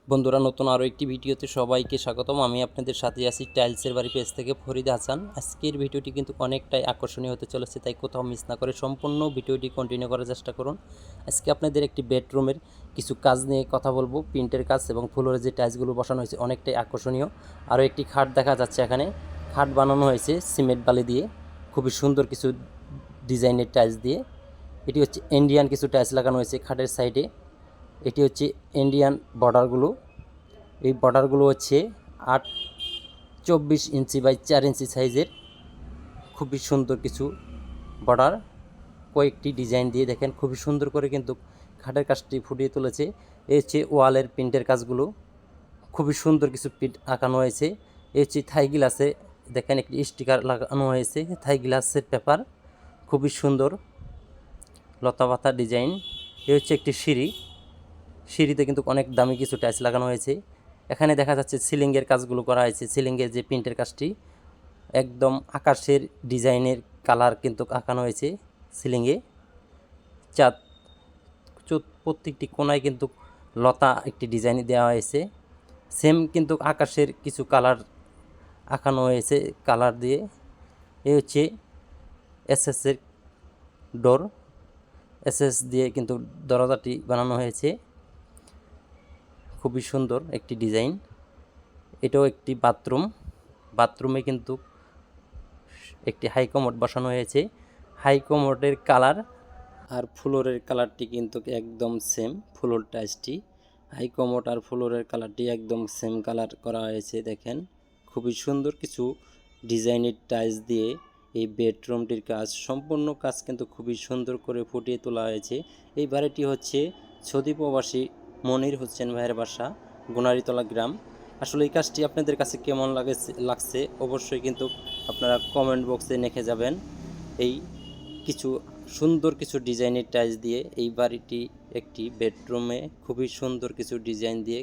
বন্ধুরা, নতুন আরও একটি ভিডিওতে সবাইকে স্বাগতম। আমি আপনাদের সাথে আছি টাইলসের বাড়ি পেজ থেকে ফরিদ হাসান। আজকের ভিডিওটি কিন্তু অনেকটাই আকর্ষণীয় হতে চলেছে, তাই কোথাও মিস না করে সম্পূর্ণ ভিডিওটি কন্টিনিউ করার চেষ্টা করুন। আজকে আপনাদের একটি বেডরুমের কিছু কাজ নিয়ে কথা বলবো। প্রিন্টের কাজ এবং ফ্লোরে যে টাইলসগুলো বসানো হয়েছে অনেকটাই আকর্ষণীয়। আরও একটি খাট দেখা যাচ্ছে, এখানে খাট বানানো হয়েছে সিমেন্ট বালি দিয়ে, খুবই সুন্দর কিছু ডিজাইনের টাইলস দিয়ে। এটি হচ্ছে ইন্ডিয়ান কিছু টাইলস লাগানো হয়েছে খাটের সাইডে। এটি হচ্ছে ইন্ডিয়ান বর্ডারগুলো। এই বর্ডারগুলো হচ্ছে 24 ইঞ্চি বাই 4 ইঞ্চি সাইজের, খুবই সুন্দর কিছু বর্ডার। কয়েকটি ডিজাইন দিয়ে দেখেন খুবই সুন্দর করে কিন্তু খাটের কাজটি ফুটিয়ে তুলেছে। এই হচ্ছে ওয়ালের প্রিন্টের কাজগুলো, খুবই সুন্দর কিছু প্রিন্ট আঁকানো হয়েছে। এই হচ্ছে থাই গ্লাসে দেখেন একটি স্টিকার লাগানো হয়েছে, থাই গ্লাসের পেপার, খুবই সুন্দর লতা পাতা ডিজাইন। এই হচ্ছে একটি সিঁড়িতে কিন্তু অনেক দামি কিছু টাইলস লাগানো হয়েছে। এখানে দেখা যাচ্ছে সিলিংয়ের কাজগুলো করা হয়েছে। সিলিংয়ের যে প্রিন্টের কাজটি একদম আকাশের ডিজাইনের কালার কিন্তু আঁকানো হয়েছে সিলিংয়ে। চাঁদ প্রত্যেকটি কোনায় কিন্তু লতা একটি ডিজাইন দেওয়া হয়েছে। সেম কিন্তু আকাশের কিছু কালার আঁকানো হয়েছে কালার দিয়ে। এই হচ্ছে এসএসের ডোর, এসএস দিয়ে কিন্তু দরজাটি বানানো হয়েছে, খুবই সুন্দর একটি ডিজাইন। এটাও একটি বাথরুমে কিন্তু একটি হাই কমোড বসানো হয়েছে। হাই কমোডের কালার আর ফ্লোরের কালারটি কিন্তু একদম সেম। ফ্লোর টাইলসটি হাই কমোড আর ফ্লোরের কালারটি একদম সেম কালার করা হয়েছে। দেখেন খুবই সুন্দর কিছু ডিজাইনের টাইলস দিয়ে এই বেডরুমটির কাজ, সম্পূর্ণ কাজ কিন্তু খুবই সুন্দর করে ফুটিয়ে তোলা হয়েছে। এই বাড়িটি হচ্ছে সৌদি প্রবাসী মনির হোসেন ভাইয়ের বাসা, গুনারিতলা গ্রাম। আসলে এই কাজটি আপনাদের কাছে কেমন লাগছে অবশ্যই কিন্তু আপনারা কমেন্ট বক্সে লিখে যাবেন। এই কিছু সুন্দর কিছু ডিজাইনের টাইলস দিয়ে এই বাড়িটি একটি বেডরুমে খুবই সুন্দর কিছু ডিজাইন দিয়ে